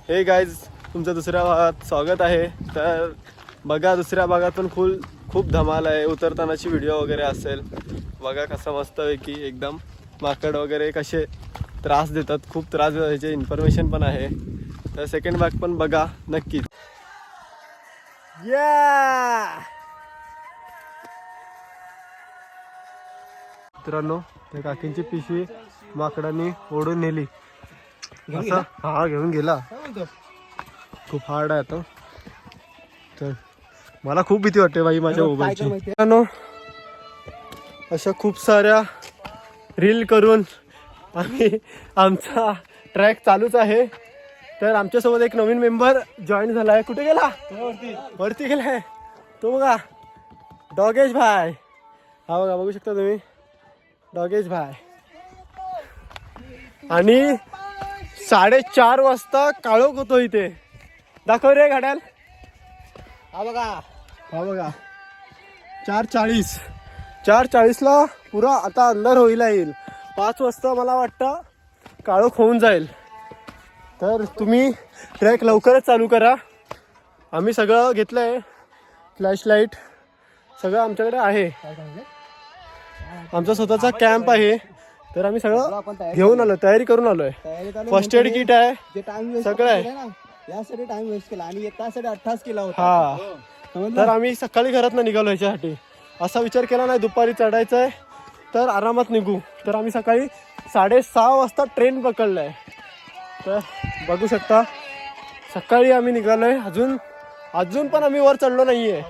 हे गाईज तुमचं दुसऱ्या भागात स्वागत आहे. तर बघा दुसऱ्या भागातून खूप धमाल आहे. उतरतानाची व्हिडिओ वगैरे असेल बघा. कसं मस्तपैकी एकदम माकड वगैरे कसे त्रास देतात, खूप त्रास द्यायचे इन्फॉर्मेशन पण आहे. तर सेकंड भाग पण बघा नक्कीच. मित्रांनो त्या काकींची पिशवी माकडांनी ओढून नेली. असं हा घेऊन गेला. खूप हार्ड आहे आता. तर मला खूप भीती वाटते बाई माझ्या मोबाईलची. मित्रांनो अशा खूप साऱ्या रील करून आम्ही आमचा ट्रॅक चालूच आहे. तर आमच्यासोबत एक नवीन मेंबर जॉईन झाला आहे. कुठे गेला? वरती गेलाय तो बघा. डॉगेश भाई हा बघा, बघू शकता तुम्ही डॉगेश भाई. आणि 4:30 वाजता काळोख होतो इथे. दाखव रे गाड्याल. हा बघा 4:40ला पुरा आता अंधार होईला येईल. 5 वाजता मला वाटतं काळोख होऊन जाईल. तर तुम्ही ट्रॅक लवकरच चालू करा. आम्ही सगळं घेतलं आहे, फ्लॅशलाईट सगळं आमच्याकडे आहे. आमचा स्वतःचा कॅम्प आहे. तर आम्ही सगळं घेऊन आलो, तयारी करून आलोय. फर्स्ट एड किट आहे, सगळं आहे. यासाठी टाइम वेस्ट केला आणि 1 तास 8 तास केला होता. हा तर आम्ही सकाळी घरातनं निघालो याच्यासाठी. असा विचार केला नाही दुपारी चढायचं आहे तर आरामात निघू. तर आम्ही सकाळी 6:30 वाजता ट्रेन पकडलाय. तर बघू शकता सकाळी आम्ही निघालोय. अजून पण आम्ही वर चढलो नाहीये.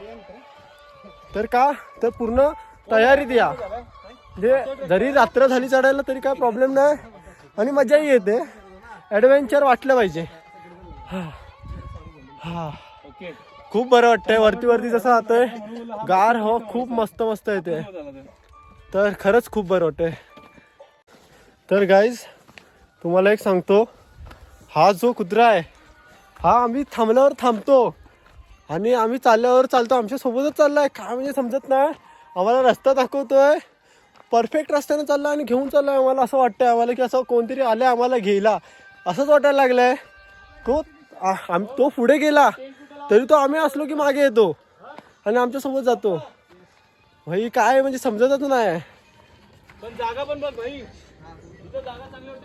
तर का तर पूर्ण तयारीत या. म्हणजे जरी रात्र झाली चढायला तरी काय प्रॉब्लेम नाही आणि मजाही येते. ॲडव्हेंचर वाटलं पाहिजे. हा खूप बरं वाटतंय. वरती जसं जातोय गार हो खूप मस्त येते. तर खरंच खूप बरं वाटतंय. तर गाईज तुम्हाला एक सांगतो, हा जो कुत्रा आहे हा आम्ही थांबल्यावर थांबतो आणि आम्ही चालल्यावर चालतो. आमच्या सोबतच चाललाय. काय म्हणजे समजत नाही. आम्हाला रस्ता दाखवतोय, परफेक्ट रस्त्याने चालला आणि घेऊन चाललाय. आम्हाला असं वाटतंय आम्हाला की असं कोणतरी आलं आम्हाला घ्यायला, असंच वाटायला लागलंय. तो पुढे गेला तरी तो आम्ही असलो की मागे येतो आणि आमच्यासोबत जातो. भाई काय म्हणजे समजतच नाही.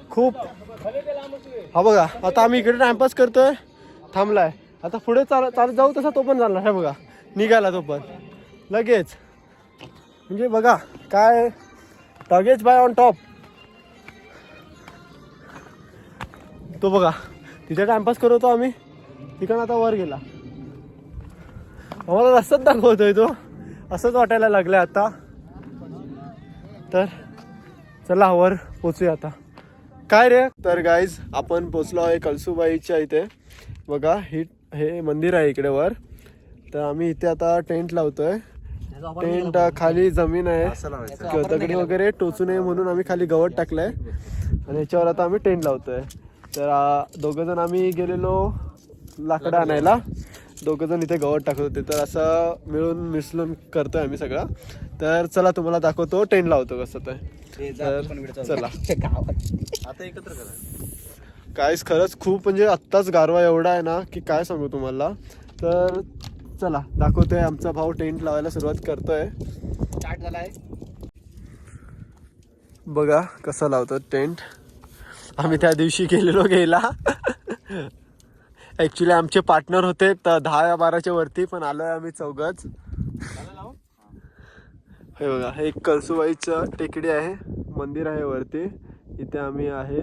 खूप हा बघा आता आम्ही इकडे टाइमपास करतोय, थांबलाय. आता पुढे चालत जाऊ तसा तो पण जाणार. हे बघा निघाला तो पण लगेच. म्हणजे बघा काय डॉगेज बाय ऑन टॉप. तो बघा तिथे टाइमपास करत होतो आम्ही, तिकडं आता वर गेला. आम्हाला रस्ताच दाखवतोय तो. असंच वाटायला लागलंय आता. तर चला वर पोचूया आता. काय रे. तर गाईज आपण पोचलो आहे कळसूबाईच्या इथे. बघा हे मंदिर आहे इकडे वर. तर आम्ही इथे आता टेंट लावतोय. टेंट खाली जमीन आहे, दगडी वगैरे टोचू नये म्हणून आम्ही खाली गवत टाकलंय आणि याच्यावर आता आम्ही टेंट लावतोय. तर 2 जण आम्ही गेलेलो लाकडं आणायला. 2 जण इथे गवत टाकत होते. तर असं मिळून मिसळून करतोय आम्ही सगळं. तर चला तुम्हाला दाखवतो टेंट लावतो कसं. तर चला आता एकत्र करा. काहीच खरंच खूप म्हणजे आत्ताच गारवा एवढा आहे ना की काय सांगू तुम्हाला. तर चला दाखवतोय. आमचा भाऊ टेंट लावायला सुरुवात करतोय. स्टार्ट झालाय. बघा कसा लावतो टेंट. आम्ही त्या दिवशी गेलेलो घ्यायला. ॲक्च्युली आमचे पार्टनर होते 10-12च्या वरती, पण आलोय आम्ही 4घच. हे बघा हे कळसूबाईचं टेकडी आहे, मंदिर आहे वरती. इथे आम्ही आहे.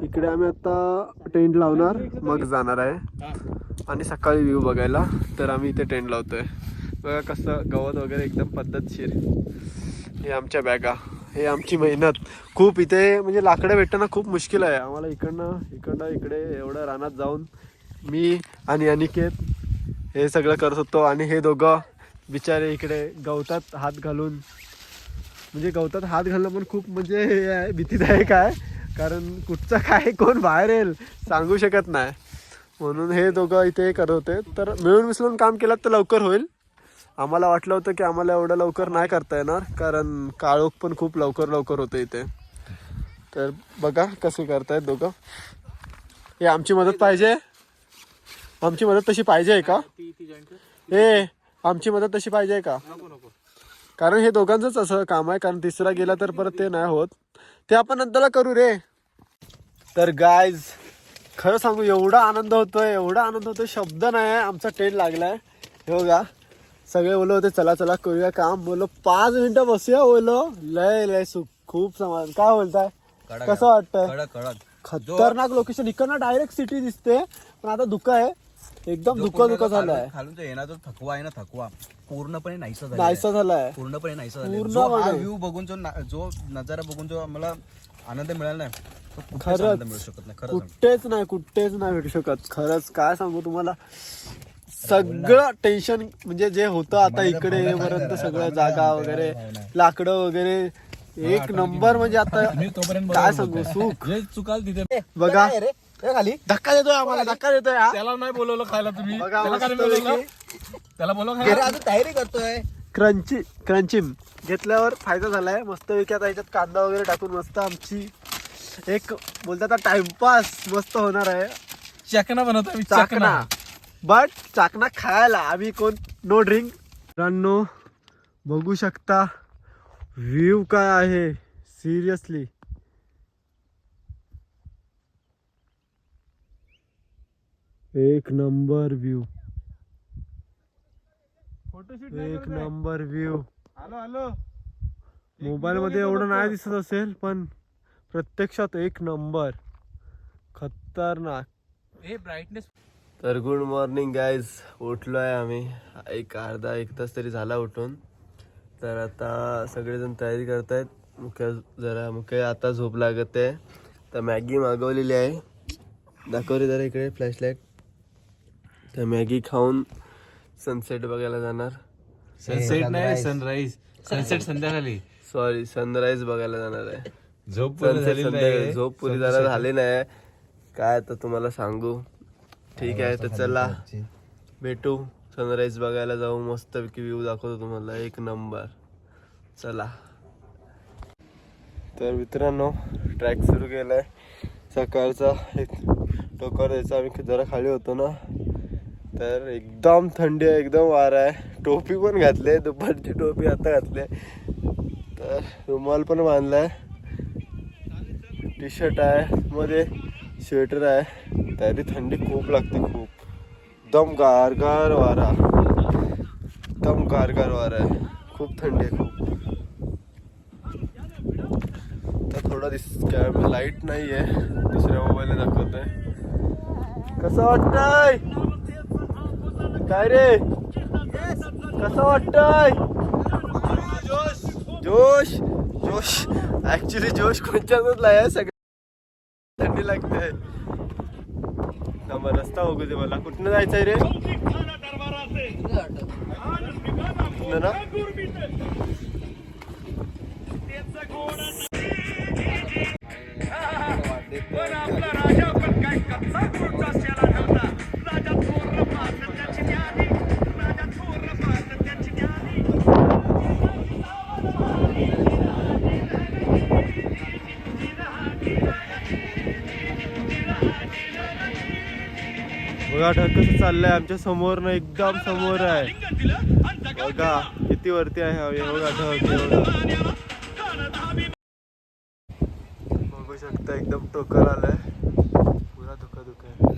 इकडे आम्ही आता टेंट लावणार मग जाणार आहे आणि सकाळी व्ह्यू बघायला. तर आम्ही इथे टेंट लावतोय. बघा कसं गवत वगैरे एकदम पद्धतशीर. हे आमच्या बॅगा, हे आमची मेहनत. खूप इथे म्हणजे लाकडं भेटणं खूप मुश्किल आहे आम्हाला. इकडनं इकडे एवढं रानात जाऊन मी आणि अनिकेत हे सगळं करत होतो. आणि हे दोघं बिचारे इकडे गवतात हात घालून, म्हणजे गवतात हात घालणं पण खूप म्हणजे हे आहे, भीतीदायक आहे. कारण कुठचं काय कोण बाहेर येईल सांगू शकत नाही. म्हणून हे दोघं इथे करत होते. तर मिळून मिसळून काम केलं तर लवकर होईल. आम्हाला वाटलं होतं की आम्हाला एवढं लवकर नाही करता येणार, कारण काळोख पण खूप लवकर होतं इथे. तर बघा कसे करतायत दोघं. हे आमची मदत पाहिजे आमची मदत तशी पाहिजे आहे का? ए आमची मदत तशी पाहिजे आहे का? कारण हे दोघांचंच असं काम आहे, कारण तिसरा गेला तर परत ते नाही होत, ते आपण नंतरला करू रे. तर गायज खरं सांगू एवढा आनंद होतोय शब्द नाही आहे. आमचा टेंट लागलाय हे बघा. सगळे बोललो होते चला चला करूया काम, बोललो 5 मिनिटं बसूया, बोललो लय सुख खूप समाधान. काय बोलताय, कसं वाटतंय? खतरनाक लोकेशन, इकडनं डायरेक्ट सिटी दिसते, पण आता धुका आहे एकदम, धुका झालाय. खालून तो येणार, तो थकवा आहे ना, थकवा पूर्णपणे नाहीसा झालाय. पूर्णपणे नाहीसा पूर्ण झालाय. हा बघा. व्ह्यू बघून जो नजारा बघून जो आम्हाला आनंद मिळाला नाही, तो कुठेच खरंच आनंद मिळू शकत नाही. खरंच कुठेच नाही भेटू शकत. खरंच काय सांगू तुम्हाला, सगळं टेन्शन म्हणजे जे होतं आता इकडे येईपर्यंत सगळं जागा वगैरे लाकडं वगैरे एक नंबर, म्हणजे आता काय सांगू सुख. चुकाल तिथे बघा रे खाली धक्का देतोय आम्हाला, धक्का देतोय हा. त्याला नाही बोलवलं खायला तुम्ही, बघा त्याला काय मस्तपैकी बोलवलं? त्याला बोलव अरे खायला. अजून तयारी करतोय. क्रंचिम घेतल्यावर फायदा झालाय मस्त पैकी. आता याच्यात कांदा वगैरे टाकून मस्त आमची एक बोलतात टाइमपास मस्त होणार आहे. चकना बनवतो आम्ही, चाकणा, बट चाकणा खायला आम्ही कोण नो ड्रिंक. मित्रांनो बघू शकता व्ह्यू काय आहे, सिरियसली एक नंबर व्ह्यू, एक नंबर व्ह्यू. आलो मोबाईल मध्ये एवढं नाही दिसत असेल, पण प्रत्यक्षात एक नंबर, खतरनाक. हे ब्राईटनेस. तर गुड मॉर्निंग गाईज, उठलो आहे आम्ही एक अर्धा 1 तास तरी झाला उठून. तर आता सगळेजण तयारी करतायत. मुख्य आता झोप लागत आहे. तर मॅगी मागवलेली आहे, दाखवली जरा इकडे फ्लॅशलाईट. तर मॅगी खाऊन सनसेट बघायला जाणार. सनसेट नाही, सनराईज. सनसेट संध्याकाळी, सॉरी सनराईज बघायला जाणार आहे. झोप पूर्ण झालेली नाही. झोप पुरी जरा झाली नाही, काय आता तुम्हाला सांगू. ठीक आहे, तर चला भेटू, सनराईज बघायला जाऊ, मस्तपैकी व्ह्यू दाखवतो तुम्हाला एक नंबर. चला. तर मित्रांनो ट्रॅक सुरू केलाय सकाळचा. एक टोकर द्यायचा, आम्ही जरा खाली होतो ना, तर एकदम थंडी आहे, एकदम वारा आहे. टोपी पण घातली आहे, दुपारची टोपी आता घातली आहे. तर रुमाल पण बांधलाय, टी शर्ट आहे, मध्ये स्वेटर आहे. तरी थंडी खूप लागते, खूप एकदम गारगार वारा, एकदम गारगार वारा आहे, खूप थंडी आहे खूप. तर थोडा लाईट नाही आहे, दुसऱ्या मोबाईलला दाखवतोय. कसं वाटतंय, काय रे कसं वाटतंय? जोश जोश ऍक्च्युली जोश कोणच्यातच आहे, सगळं थंडी लागते. रस्ता बघू दे मला, कुठनं जायचंय रे? कुठनं ना? बघा ढग कसं चाललंय आमच्या समोर ना, एकदम समोर आहे बघा, किती वरती आहे बघा ढग. बघू शकता एकदम टोकर आलाय, पुरा धुका धुका आहे.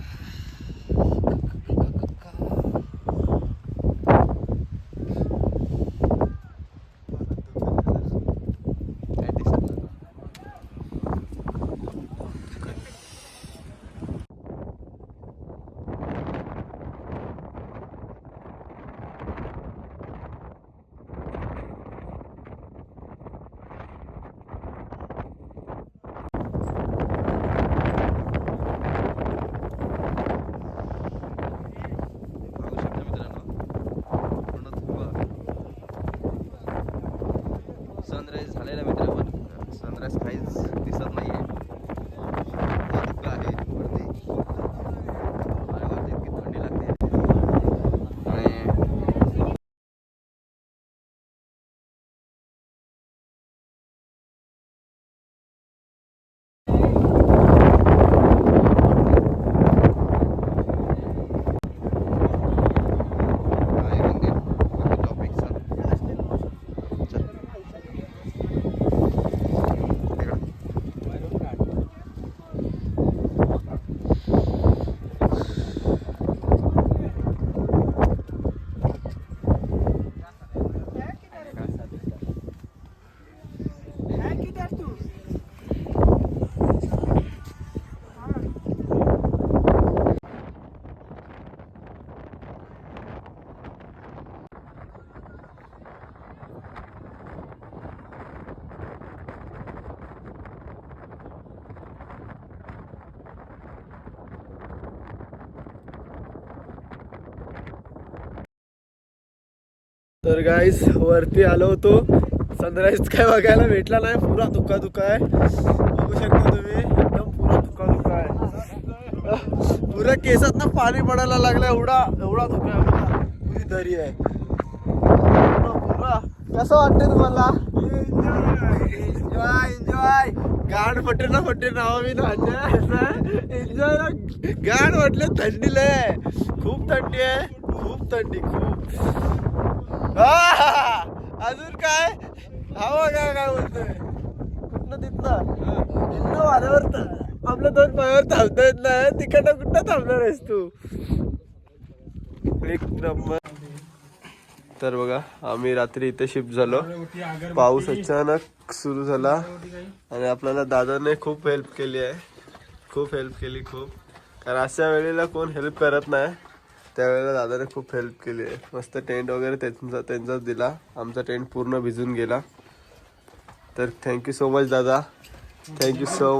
तर गाईज वरती आलो होतो, सनराईज काय बघायला भेटला नाही. पुरा धुका आहे, बघू शकता तुम्ही. एकदम पुरा धुका आहे. पुरा केसात ना पाणी पडायला लागलं. एवढा धुका आहे बघा. पुरी दरी आहे पुरा. कसं वाटतंय तुम्हाला? एन्जॉय. गाड फटे ना नाव मी ना एन्जॉय ना. गाड म्हटलं थंडी लय, खूप थंडी आहे, खूप थंडी अजून काय हवा काय बोलतोय कुठनं तिथनं वाऱ्यावर आपल्या 2 पायावर थांबता येत नाही. तिकडनं कुठं थांबणार आहेस तू? एक नंबर. तर बघा आम्ही रात्री इथे शिफ्ट झालो. पाऊस अचानक सुरू झाला आणि आपल्याला दादाने खूप हेल्प केली आहे. खूप कारण अशा वेळेला कोण हेल्प करत नाही. त्यावेळेला दादाने खूप हेल्प केली आहे. मस्त टेंट वगैरे त्यांचाच दिला. आमचा टेंट पूर्ण भिजून गेला. तर थँक्यू सो मच दादा. Thank you so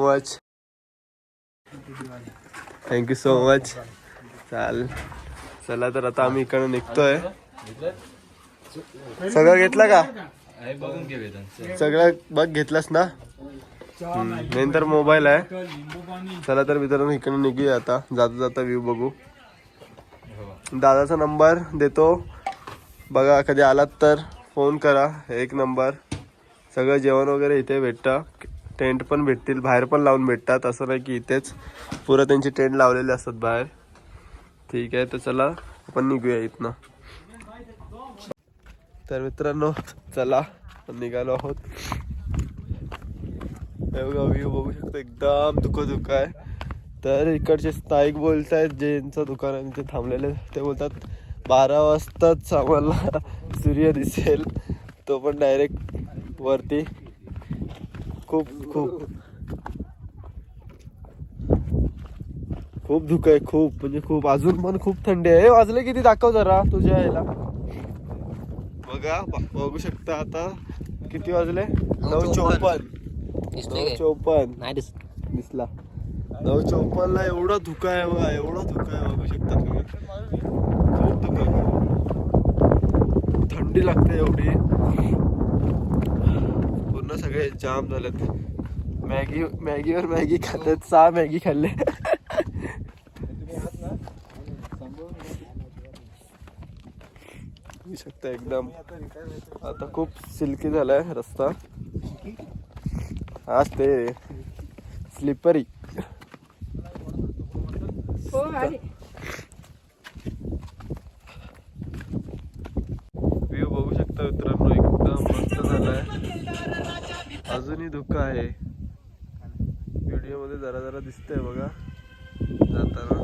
much. चला तर आता आम्ही इकडे निघतोय. सगळं घेतलं का? बघून घे वेदांत. सगळं बघ घेतलास ना? नंतर मोबाईल आहे. चला तर मित्रांनो इकडे निघूया आता. जाता व्ह्यू बघू. दादाचा नंबर देतो बघा, कधी आलात तर फोन करा. 1 नंबर. सगळं जेवण वगैरे इथे भेटतं. टेंट पण भेटतील, बाहेर पण लावून भेटतात. असं नाही की इथेच, पुरं त्यांचे टेंट लावलेले असतात बाहेर. ठीक आहे, तर चला आपण निघूया इथनं. तर मित्रांनो चला निघालो आहोत. व्ह्यू बघू शकतो, एकदम धुकं आहे. तर इकडचे स्थायिक बोलतायत, ज्यांचं दुकान आहे ते थांबलेले, ते बोलतात 12 वाजताच आम्हाला सूर्य दिसेल, तो पण डायरेक्ट वरती. खूप धुकं आहे, खूप. अजून पण खूप थंडी आहे. वाजले किती दाखव जरा तुझ्या यायला. बघू शकता आता किती वाजले. 9:54 नाही दिसला. 9:54 ला एवढा धुका आहे बघा. बघू शकता तुम्ही. खूप धुका, थंडी लागते एवढी. पूर्ण सगळे जाम झालेत. मॅगीवर मॅगी खातात. 6 मॅगी खाल्ले. बघू शकता एकदम आता खूप सिल्की झालाय रस्ता. आज ते स्लिपरी. व्ह्यू बघू शकता मित्रांनो, एकदम मस्त झालाय. अजूनही धुका आहे. व्हिडिओ मध्ये जरा दिसतंय बघा जाताना.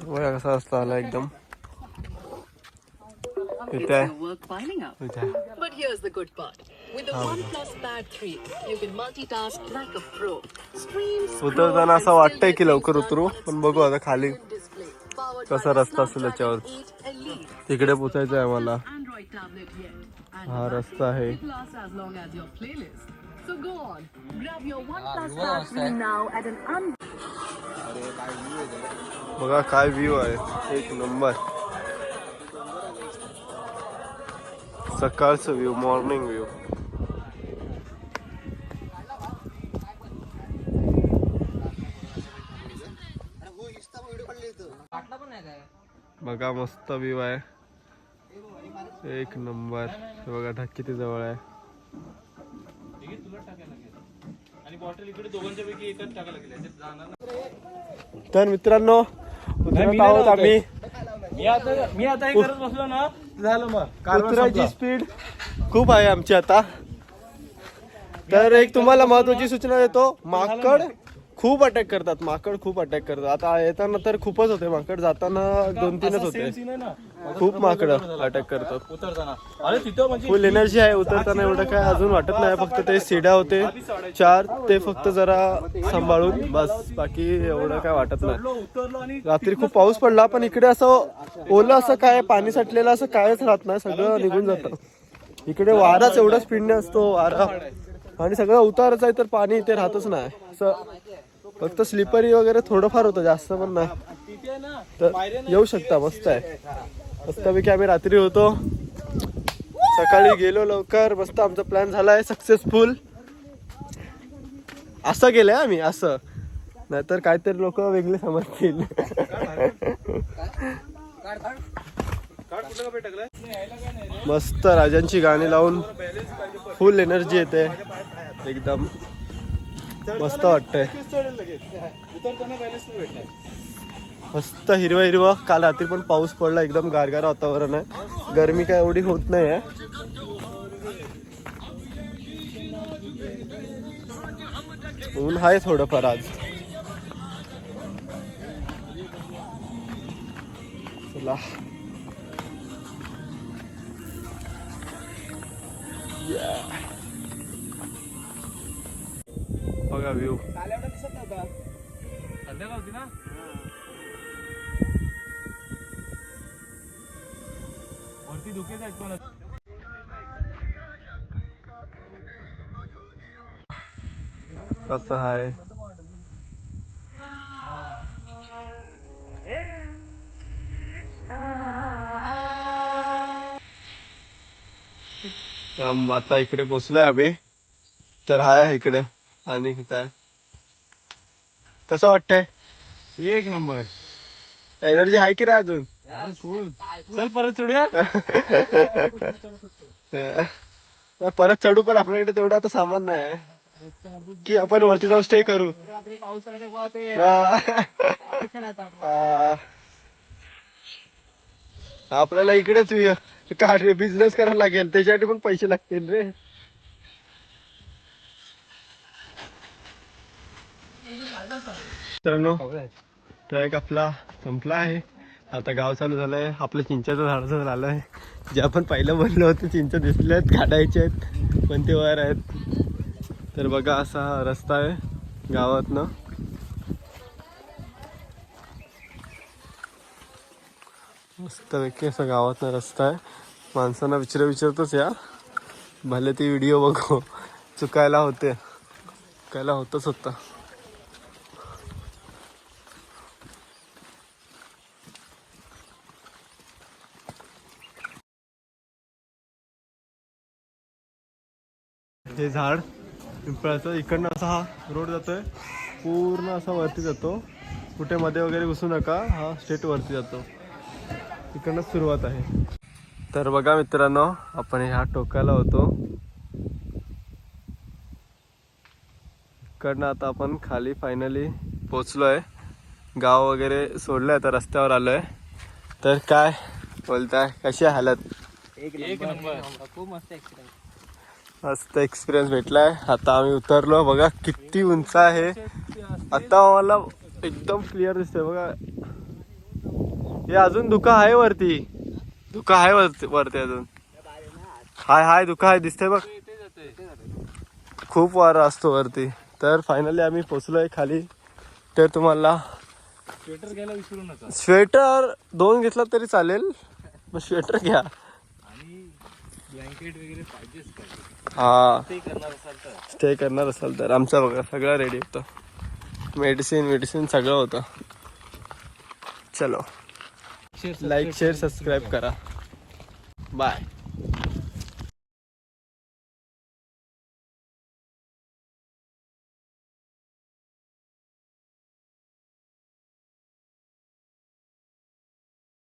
बघा कसा रस्ता आला एकदम. Work piling up. But here's the good part. With the OnePlus Pad 3, you can multitask like a pro. उतरताना असं वाटतंय की लवकर उतरू, पण बघू आता खाली कसा रस्ता असेल याच्यावर. तिकडे पोचायचं आहे आम्हाला. हा रस्ता आहे. So go on, grab your OnePlus Pad 3 now at an बघा काय व्ह्यू आहे, 1 नंबर. सकाळचं व्ह्यू, मॉर्निंग व्ह्यू. बघा मस्त व्ह्यू आहे, 1 नंबर. बघा ढग किती जवळ आहे. तर मित्रांनो उतरत आहोत आम्ही. मी आता हे करत बसलो ना, झालं मग उतरायची स्पीड खूप आहे आमची आता. तर एक तुम्हाला महत्वाची सूचना देतो, माकड खूप अटॅक करतात. आता येताना तर खूपच होते माकड, जाताना 2-3च होते. खूप माकड अटॅक करतात उतरताना. अरे तिथं म्हणजे फुल एनर्जी आहे. उतरताना एवढं काय अजून वाटत नाही. फक्त ते सिड्या होते 4, ते फक्त जरा सांभाळून बस, बाकी एवढं काय वाटत नाही. रात्री खूप पाऊस पडला, पण इकडे असं ओलं असं काय पाणी साठलेलं असं कायच राहत नाही. सगळं निघून जातं. इकडे वाराच एवढा स्पीडने असतो वारा, आणि सगळं उतारच आहे तर पाणी इथे राहतच नाही. असं फक्त स्लिपरी वगैरे थोडंफार होतं, जास्त पण नाही. तर येऊ शकता, मस्त आहे. मस्तपैकी आम्ही रात्री होतो, सकाळी गेलो लवकर. मस्त आमचा प्लॅन झालाय सक्सेसफुल. असं गेलंय आम्ही, असं नाहीतर काहीतरी लोक वेगळे समजतील. मस्त राजांची गाणी लावून फुल एनर्जी येते, एकदम मस्त वाटतंय. मस्त हिरवा हिरवा. काल रात्री पण पाऊस पडला, एकदम गारगार वातावरण आहे. गरमी काय एवढी होत नाही आहे. ऊन आहे थोडंफार आज. चला बघा व्ह्यू. कसं आहे आता इकडे पोचलोय आम्ही. तर हाय इकडे आणि काय कसं वाटतंय? एक नंबर. एनर्जी आहे की नाही अजून? चल परत चढूया. परत चढू, पण आपल्याकडे तेवढं आता सामान नाही की आपण वरती जाऊन स्टे करू. आपल्याला इकडेच बिझनेस करायला लागेल, त्याच्यासाठी पण पैसे लागतील रे. मित्रांनो, ट्रॅक आपला संपला आहे. आता गाव चालू झालंय. आपलं चिंचेचं झाडाचं झालंय. जे आपण पहिलं बनलं होतं, चिंच दिसले आहेत, काढायचे आहेत, पण ते वर आहेत. तर बघा असा रस्ता आहे गावातनं. मस्तपैकी असा गावातनं रस्ता आहे. माणसांना विचारतोच या, भले ती व्हिडिओ बघू, चुकायला होतच होता. हे झाड पिंपळाचं, इकडनं असा हा रोड जातोय, पूर्ण असा वरती जातो. कुठे मध्ये वगैरे घुसू नका, हा स्ट्रेट वरती जातो. इकडनं सुरुवात आहे. तर बघा मित्रांनो, आपण ह्या टोकाला होतो. इकडनं आता आपण खाली फायनली पोचलोय. गाव वगैरे सोडलंय, आता रस्त्यावर आलोय. तर काय बोलताय, कशी हालत? एक नंबर. खूप मस्त एक्सपिरियन्स. मस्त एक्सपिरियन्स भेटलाय. आता आम्ही उतरलो. बघा किती उंच आहे. आता मला एकदम क्लिअर दिसतंय बघा. हे अजून धुका आहे वरती, धुका आहे वरती अजून. हाय धुका आहे, दिसतंय बघ. खूप वारा असतो वरती. तर फायनली आम्ही पोचलोय खाली. तर तुम्हाला स्वेटर घ्यायला विसरू नका. स्वेटर 2 घेतला तरी चालेल, पण स्वेटर घ्या. आणि ब्लँकेट वगैरे पाहिजेच पाहिजे. हा, स्टे करणार स्टे करणार असाल तर. असाल तर आमचं बघा सगळं रेडी होतं. मेडिसिन सगळं होतं. चलो, लाईक शेअर सबस्क्राईब करा. बाय.